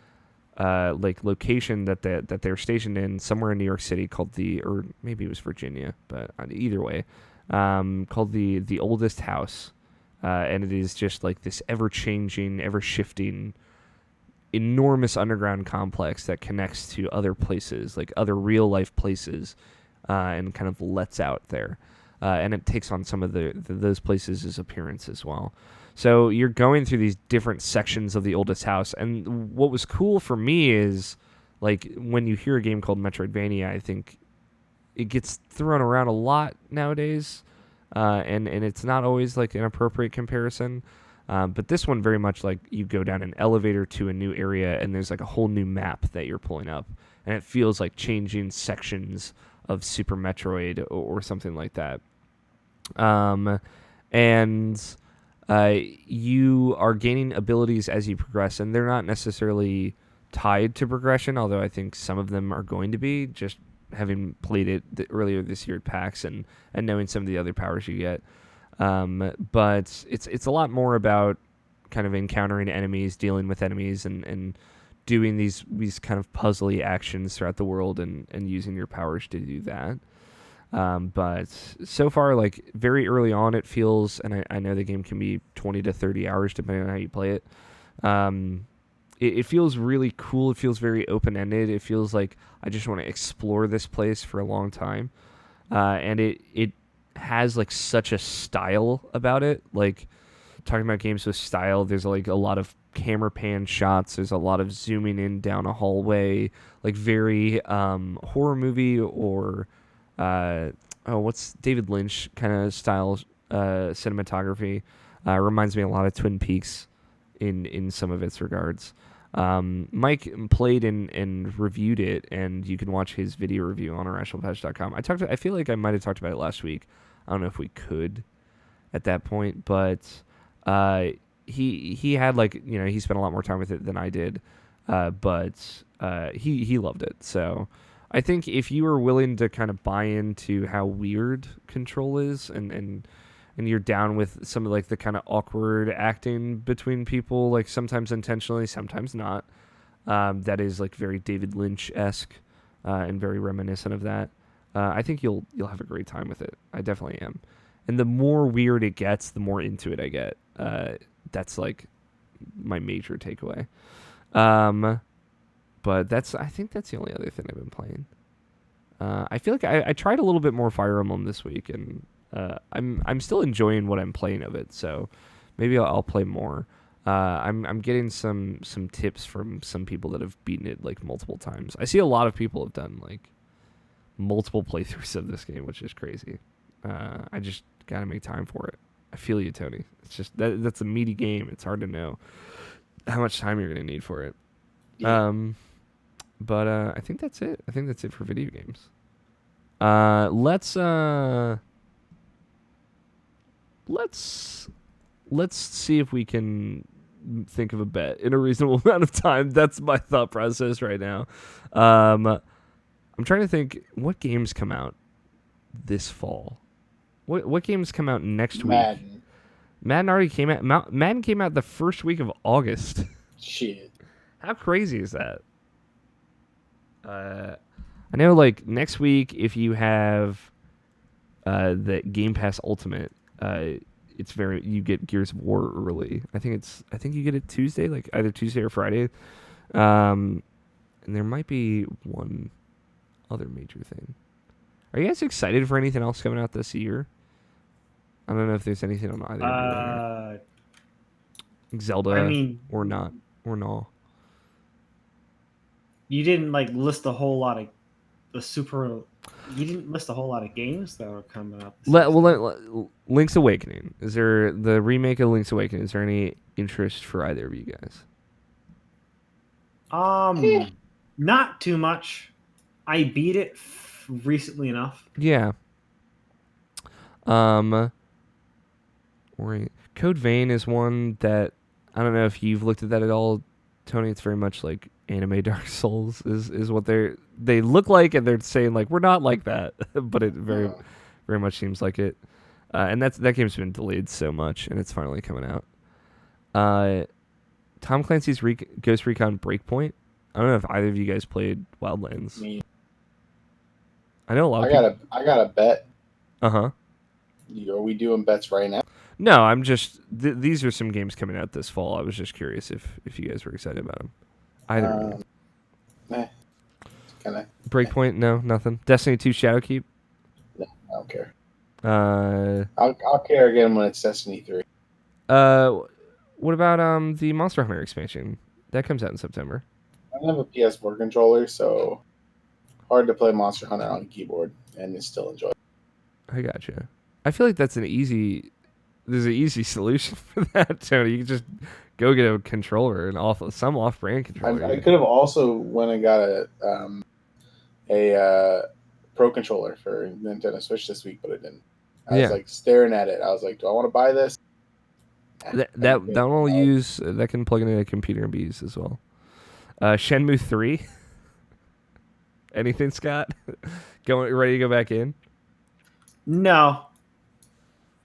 like location that they're stationed in somewhere in New York City called or maybe it was Virginia, but either way, called the Oldest House, and it is just like this ever-changing, ever-shifting, enormous underground complex that connects to other places, like other real-life places, and kind of lets out there. And it takes on some of those places' appearance as well. So you're going through these different sections of the Oldest House, and what was cool for me is, like, when you hear a game called Metroidvania, I think it gets thrown around a lot nowadays, and it's not always like an appropriate comparison. But this one very much like you go down an elevator to a new area, and there's like a whole new map that you're pulling up, and it feels like changing sections of Super Metroid or something like that. And you are gaining abilities as you progress, and they're not necessarily tied to progression, although I think some of them are going to be, just having played it earlier this year at PAX and knowing some of the other powers you get. But it's a lot more about kind of encountering enemies, dealing with enemies, and doing these kind of puzzly actions throughout the world and using your powers to do that. But so far, like very early on, it feels, and I know the game can be 20 to 30 hours depending on how you play it. It feels really cool. It feels very open-ended. It feels like I just want to explore this place for a long time. And it has like such a style about it. Like talking about games with style, there's like a lot of camera pan shots. There's a lot of zooming in down a hallway, like very horror movie or what's David Lynch kind of style cinematography. Reminds me a lot of Twin Peaks in some of its regards. Mike played and reviewed it, and you can watch his video review on irrationalpatch.com. I feel like I might have talked about it last week. I don't know if we could at that point, but he had like, you know, he spent a lot more time with it than I did, but he loved it. So I think if you are willing to kind of buy into how weird Control is, and you're down with some of like the kind of awkward acting between people, like sometimes intentionally, sometimes not, that is like very David Lynch-esque and very reminiscent of that. I think you'll have a great time with it. I definitely am. And the more weird it gets, the more into it I get. That's like my major takeaway. But I think that's the only other thing I've been playing. I feel like I tried a little bit more Fire Emblem this week, and I'm still enjoying what I'm playing of it. So maybe I'll play more. I'm getting some tips from some people that have beaten it like multiple times. I see a lot of people have done like multiple playthroughs of this game, which is crazy. I just gotta make time for it. I feel you, Tony. It's just that's a meaty game. It's hard to know how much time you're gonna need for it. Yeah. But I think that's it. I think that's it for video games. Let's see if we can think of a bet in a reasonable amount of time. That's my thought process right now. I'm trying to think what games come out this fall. What games come out next week? Madden already came out. Madden came out the first week of August. Shit. How crazy is that? I know, like next week, if you have the Game Pass Ultimate, you get Gears of War early. I think you get it Tuesday, like either Tuesday or Friday. And there might be one other major thing. Are you guys excited for anything else coming out this year? I don't know if there's anything on either of you. Zelda, I mean, or not, or no. You didn't like list a whole lot of You didn't list a whole lot of games that are coming out. Link's Awakening. Is there the remake of Link's Awakening? Is there any interest for either of you guys? Not too much. I beat it recently enough. Yeah. Code Vein is one that I don't know if you've looked at that at all, Tony. It's very much like anime Dark Souls is what they look like, and they're saying like we're not like that, but it very much seems like it. And that game's been delayed so much, and it's finally coming out. Tom Clancy's Ghost Recon Breakpoint. I don't know if either of you guys played Wildlands. Me. I know a lot of people. I got a bet. Uh-huh. Are we doing bets right now? No, I'm just these are some games coming out this fall. I was just curious if you guys were excited about them. Either. Breakpoint, no, nothing. Destiny 2 Shadowkeep. No, I don't care. I'll care again when it's Destiny 3. What about the Monster Hunter expansion? That comes out in September. I have a PS4 controller, so hard to play Monster Hunter on a keyboard and still enjoy it. I gotcha. I feel like that's an easy there's an easy solution for that, Tony. You can just go get a controller, some off-brand controller. I could have also went and got a Pro controller for Nintendo Switch this week, but I didn't. I was like staring at it. I was like, do I want to buy this? That can plug into a computer and be used as well. Shenmue 3. Anything, Scott? Ready to go back in? No.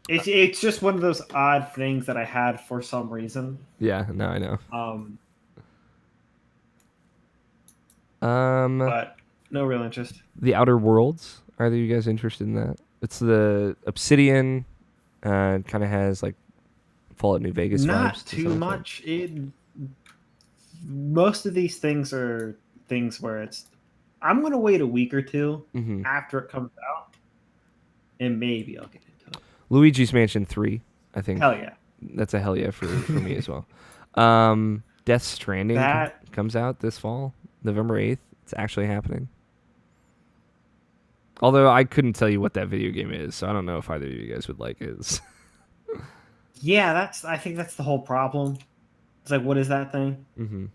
It's just one of those odd things that I had for some reason. Yeah, no, I know. But no real interest. The Outer Worlds. Are you guys interested in that? It's the Obsidian. Kind of has like Fallout New Vegas vibes. Not too much. Most of these things are things where I'm going to wait a week or two after it comes out, and maybe I'll get into it. Luigi's Mansion 3, I think. Hell yeah. That's a hell yeah for me as well. Death Stranding comes out this fall, November 8th. It's actually happening. Although I couldn't tell you what that video game is, so I don't know if either of you guys would like it. Yeah, I think that's the whole problem. It's like, what is that thing? Mm-hmm.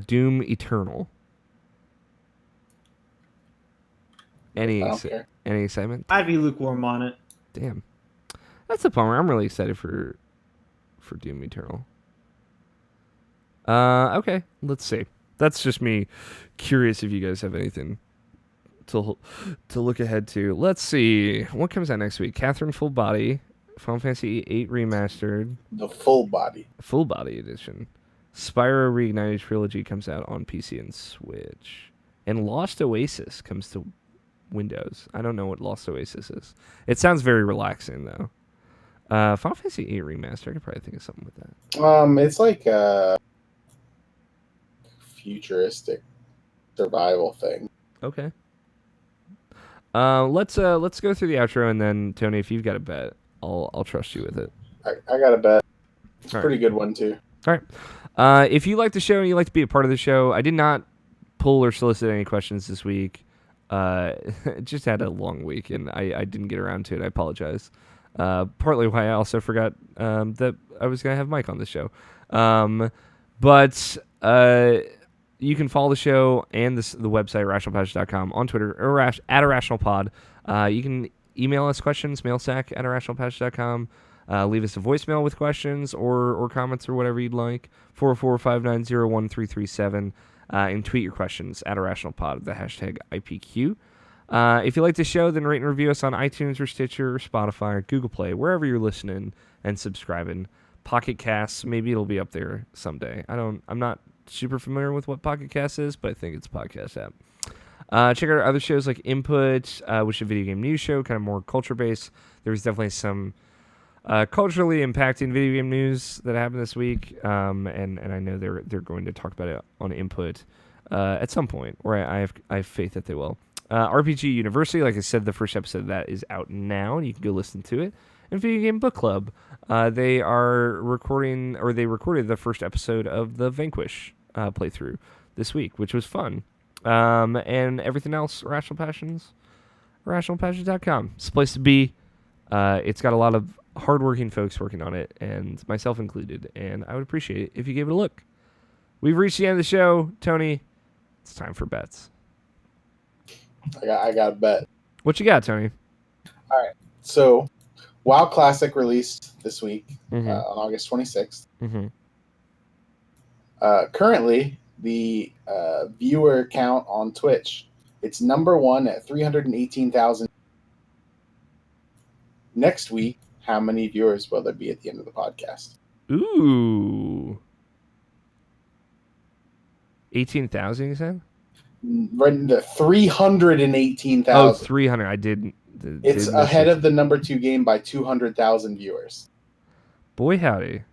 Doom Eternal. Any excitement? I'd be lukewarm on it. Damn, that's a bummer. I'm really excited for Doom Eternal. Okay, let's see. That's just me curious if you guys have anything to look ahead to. Let's see what comes out next week. Catherine Full Body, Final Fantasy VIII Remastered, the full body edition. Spyro Reignited Trilogy comes out on PC and Switch, and Lost Oasis comes to Windows. I don't know what Lost Oasis is. It sounds very relaxing though. Final Fantasy VIII Remastered. I could probably think of something with that. It's like a futuristic survival thing. Okay. Let's go through the outro, and then Tony, if you've got a bet, I'll trust you with it. I got a bet. It's a pretty good one too. All right. If you like the show and you like to be a part of the show, I did not pull or solicit any questions this week. Just had a long week, and I didn't get around to it. I apologize. Partly why I also forgot that I was gonna have Mike on the show. But you can follow the show and the website, irrationalpassion.com, on Twitter, or at irrationalpod. You can email us questions, mailsack at irrationalpassion.com. Leave us a voicemail with questions or comments or whatever you'd like, 445901337, and tweet your questions at irrationalpod, the hashtag IPQ. If you like the show, then rate and review us on iTunes or Stitcher or Spotify or Google Play, wherever you're listening and subscribing. Pocket Casts, maybe it'll be up there someday. I'm not super familiar with what Pocket Cast is, but I think it's a podcast app. Check out our other shows like Input, which is a video game news show, kind of more culture-based. There was definitely some culturally impacting video game news that happened this week, and I know they're going to talk about it on Input at some point, or I have faith that they will. RPG University, like I said, the first episode of that is out now, and you can go listen to it. And Video Game Book Club, they recorded the first episode of the Vanquish playthrough this week, which was fun. And everything else, Irrational Passions, irrationalpassions.com. It's a place to be. It's got a lot of hardworking folks working on it, and myself included, and I would appreciate it if you gave it a look. We've reached the end of the show. Tony, it's time for bets. I got a bet. What you got, Tony? All right. So, WoW Classic released this week on August 26th. Mm-hmm. Currently, the viewer count on Twitch, it's number one at 318,000. Next week, how many viewers will there be at the end of the podcast? Ooh. 18,000, you said? Right into 318,000. Oh, 300. I didn't. It's ahead of the number 2 game by 200,000 viewers. Boy, howdy.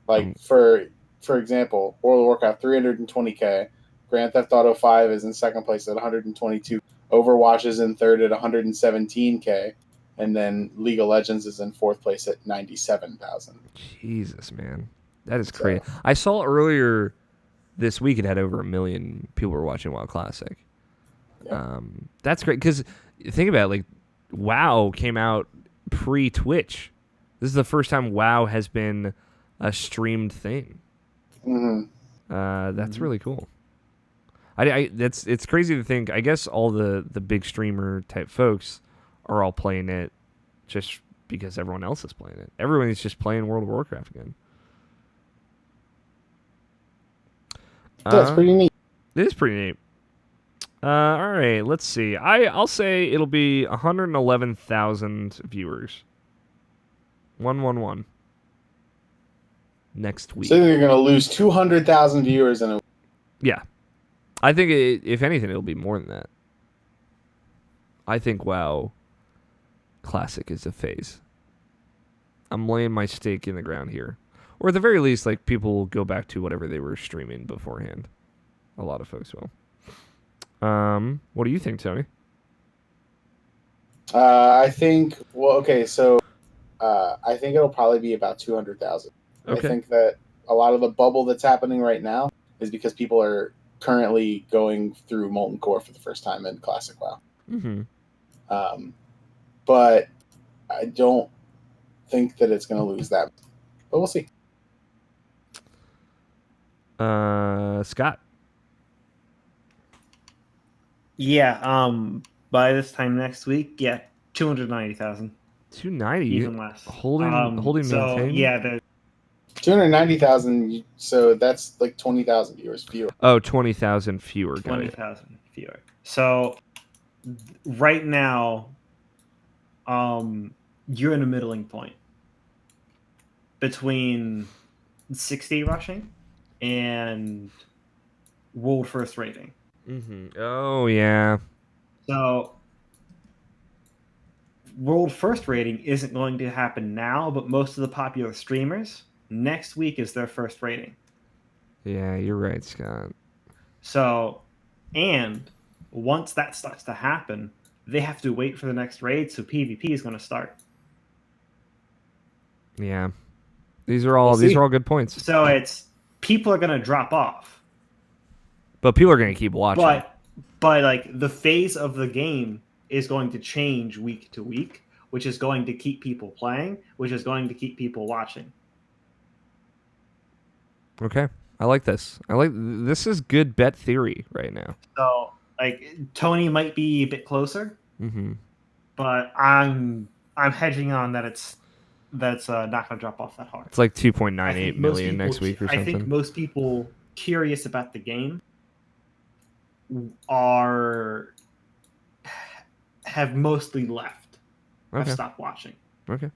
Like, for example, World of Warcraft, 320K. Grand Theft Auto 5 is in second place at 122. Overwatch is in third at 117K. And then League of Legends is in fourth place at 97,000. Jesus, man. That is crazy. I saw earlier this week it had over 1 million people were watching WoW Classic. Yeah. That's great, because think about it, like, WoW came out pre-Twitch. This is the first time WoW has been a streamed thing. That's really cool. It's crazy to think. I guess all the big streamer type folks are all playing it just because everyone else is playing it. Everyone's just playing World of Warcraft again. That's pretty neat. It is pretty neat. All right, let's see. I'll say it'll be 111,000 viewers. 111. Next week. So they're going to lose 200,000 viewers in a week. Yeah. I think, if anything, it'll be more than that. I think WoW Classic is a phase. I'm laying my stake in the ground here. Or at the very least, like, people will go back to whatever they were streaming beforehand. A lot of folks will. What do you think, Tony? I think, so I think it'll probably be about 200,000. Okay. I think that a lot of the bubble that's happening right now is because people are currently going through Molten Core for the first time in Classic WoW. Mm-hmm. But I don't think that it's going to lose that. But we'll see. Scott. Yeah, by this time next week, 290,000. 290. Even less. Holding so, maintain? yeah, there's 290,000, so that's like 20,000 viewers fewer. Oh, 20,000 fewer. Got it. 20,000 fewer. So right now, you're in a middling point between 60 rushing and world first rating. Mm-hmm. Oh, yeah. So world first rating isn't going to happen now, but most of the popular streamers, next week is their first rating. Yeah, you're right, Scott. So, and once that starts to happen, they have to wait for the next raid, so PvP is going to start. Yeah. These are all good points. So it's people are going to drop off. But people are going to keep watching. But like the phase of the game is going to change week to week, which is going to keep people playing, which is going to keep people watching. Okay. I like this. This is good bet theory right now. So like Tony might be a bit closer, but I'm hedging on that it's not going to drop off that hard. It's like 2.98 million next week or something. I think most people curious about the game have mostly left. Okay. Have stopped watching. Okay.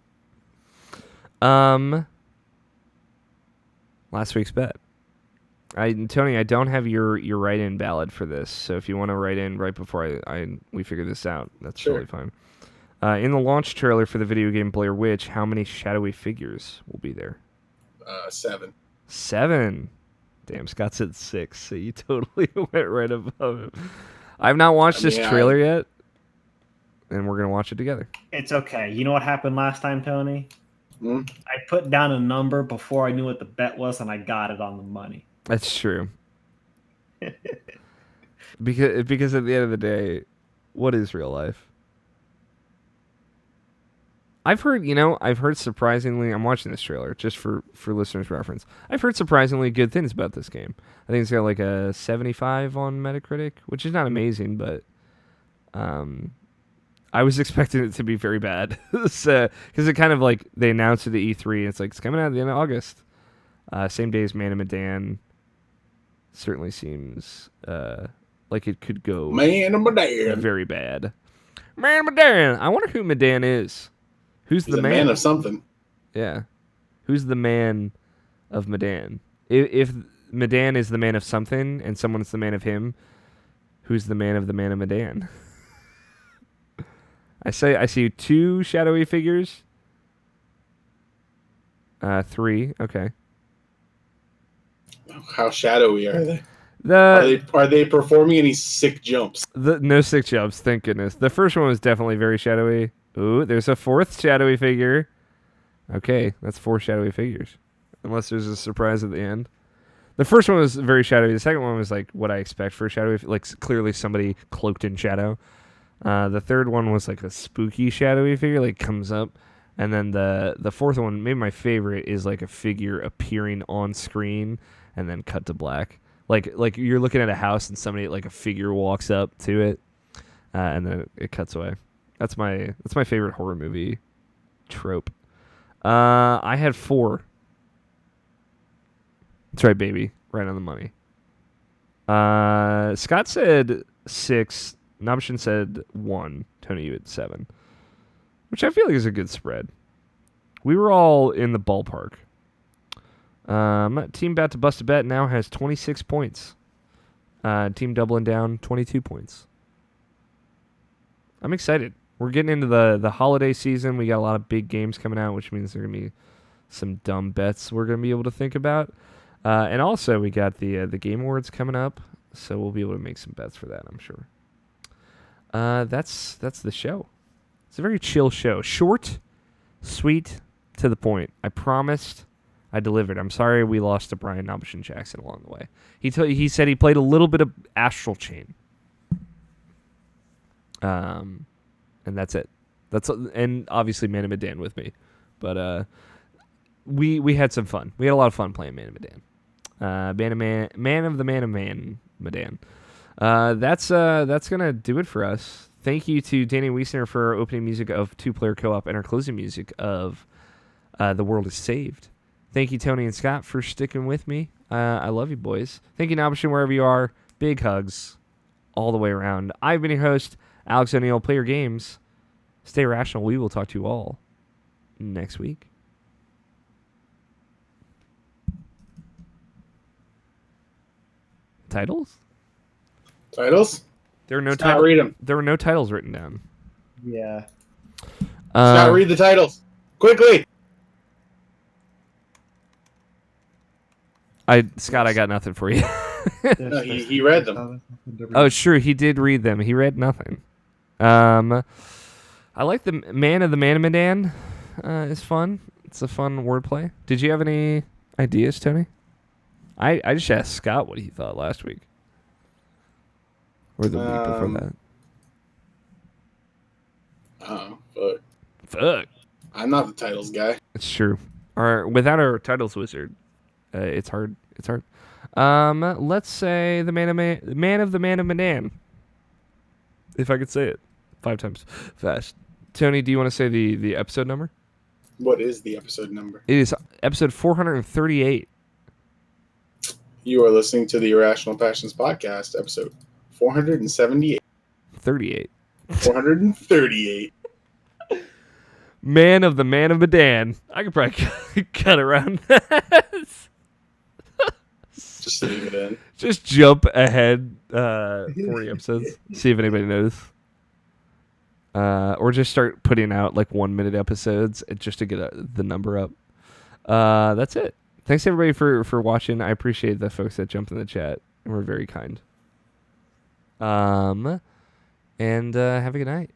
Last week's bet. Tony, I don't have your write-in ballot for this, so if you want to write in right before we figure this out, that's totally fine. In the launch trailer for the video game Blair Witch, how many shadowy figures will be there? 7. 7. Damn, Scott said 6, so you totally went right above him. I've not watched this trailer yet, and we're going to watch it together. It's okay. You know what happened last time, Tony? Hmm? I put down a number before I knew what the bet was, and I got it on the money. That's true. because at the end of the day, what is real life? I've heard surprisingly, I'm watching this trailer just for listeners' reference. I've heard surprisingly good things about this game. I think it's got like a 75 on Metacritic, which is not amazing, but I was expecting it to be very bad. Because it kind of like, they announced it at E3, and it's like, it's coming out at the end of August. Same day as Man of Medan. Certainly seems like it could go Man of Medan. very bad. Man of Medan! I wonder who Medan is. Who's He's the a man? man of something. Yeah. Who's the man of Medan? If Medan is the man of something and someone's the man of him, who's the man of Medan? I see 2 shadowy figures. 3, okay. How shadowy are they? Are they performing any sick jumps? No sick jumps, thank goodness. The first one was definitely very shadowy. Ooh, there's a 4th shadowy figure. Okay, that's 4 shadowy figures. Unless there's a surprise at the end. The first one was very shadowy. The second one was like what I expect for a shadowy, like clearly somebody cloaked in shadow. The third one was like a spooky, shadowy figure, like comes up. And then the fourth one, maybe my favorite, is like a figure appearing on screen and then cut to black. Like you're looking at a house and somebody, like a figure walks up to it, and then it cuts away. That's my favorite horror movie trope. I had 4. That's right, baby. Right on the money. Scott said 6. Nabshin said 1. Tony, you had 7. Which I feel like is a good spread. We were all in the ballpark. Team About to Bust a Bet now has 26 points. Team Doubling Down, 22 points. I'm excited. We're getting into the holiday season. We got a lot of big games coming out, which means there are going to be some dumb bets we're going to be able to think about. And also, we got the Game Awards coming up, so we'll be able to make some bets for that, I'm sure. That's the show. It's a very chill show. Short, sweet, to the point. I promised. I delivered. I'm sorry we lost to Brian Nabshin Jackson along the way. He said he played a little bit of Astral Chain. And that's it. And obviously Man of Medan with me. But we had some fun. We had a lot of fun playing Man of Medan. Man of Medan. That's gonna do it for us. Thank you to Danny Wiesner for our opening music of 2-Player Co-op and our closing music of The World is Saved. Thank you, Tony and Scott, for sticking with me. I love you, boys. Thank you, Nabshin, wherever you are. Big hugs all the way around. I've been your host, Alex O'Neill. Play your games. Stay rational. We will talk to you all next week. Titles? There are no titles. Read them. There were no titles written down. Yeah. Scott, read the titles quickly. Scott, I got nothing for you. No, he read them. Oh, sure, he did read them. He read nothing. I like the Man of Medan. Is fun. It's a fun wordplay. Did you have any ideas, Tony? I just asked Scott what he thought last week. Or the week before that. Oh, fuck. Fuck. I'm not the titles guy. It's true. Without our titles wizard, it's hard. It's hard. Let's say the Man of Medan. If I could say it 5 times fast. Tony, do you want to say the episode number? What is the episode number? It is episode 438. You are listening to the Irrational Passions Podcast, episode 478. 38. 438. Man of Medan. I could probably cut around that. Just leave it in. Just jump ahead 40 episodes. See if anybody notices. Or just start putting out like 1-minute episodes just to get the number up. That's it. Thanks everybody for watching. I appreciate the folks that jumped in the chat and were very kind. And have a good night.